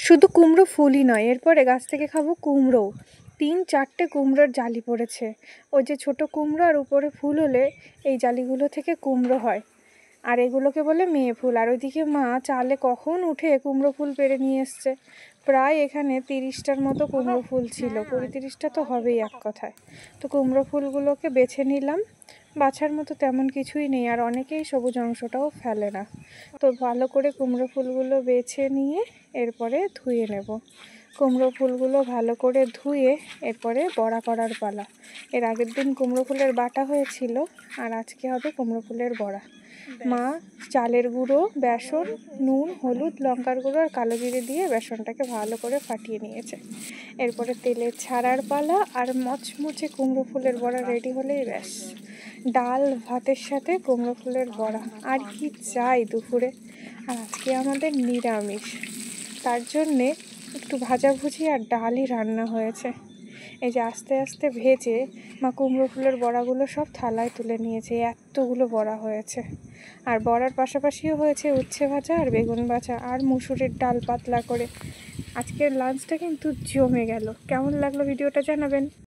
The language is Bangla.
শুধু কুমড়ো ফুলই নয়, এরপরে গাছ থেকে খাবো কুমড়োও। 3-4টে কুমড়োর জালি পড়েছে। ওই যে ছোট কুমড়ো আর উপরে ফুল হলে এই জালিগুলো থেকে কুমড়ো হয়, আর এগুলোকে বলে মেয়ে ফুল। আর ওইদিকে মা চালে কখন উঠে কুমড়ো ফুল পেড়ে নিয়ে এসছে। প্রায় এখানে 30টার মতো কুমড়ো ফুল ছিল, 20-30টা তো হবেই এক কথায়। তো কুমড়ো ফুলগুলোকে বেছে নিলাম। বাছার মতো তেমন কিছুই নেই, আর অনেকেই সবুজ অংশটাও ফেলে না। তো ভালো করে কুমড়ো ফুলগুলো বেছে নিয়ে এরপরে ধুয়ে নেব। কুমড়ো ফুলগুলো ভালো করে ধুয়ে এরপরে বড়া করার পালা। এর আগের দিন কুমড়ো ফুলের বাটা হয়েছিল, আর আজকে হবে কুমড়ো ফুলের বড়া। মা চালের গুঁড়ো, বেসন, নুন, হলুদ, লঙ্কার গুঁড়ো আর কালো জিরে দিয়ে বেসনটাকে ভালো করে ফাটিয়ে নিয়েছে। এরপরে তেলে ছাড়ার পালা, আর মচমচে কুমড়ো ফুলের বড়া রেডি হলেই ব্যাস। ডাল ভাতের সাথে কুমড়ো ফুলের বড়া, আর কি চাই দুপুরে। আর আজকে আমাদের নিরামিষ, তার জন্যে একটু ভাজাভুজি আর ডালই রান্না হয়েছে। এই যে আস্তে আস্তে ভেজে মা কুমড়ো ফুলের বড়াগুলো সব থালায় তুলে নিয়েছে। এতগুলো বড়া হয়েছে, আর বড়ার পাশাপাশিও হয়েছে উচ্ছে ভাজা আর বেগুন ভাজা আর মুসুরির ডাল পাতলা করে। আজকের লাঞ্চটা কিন্তু জমে গেল। কেমন লাগলো ভিডিওটা জানাবেন।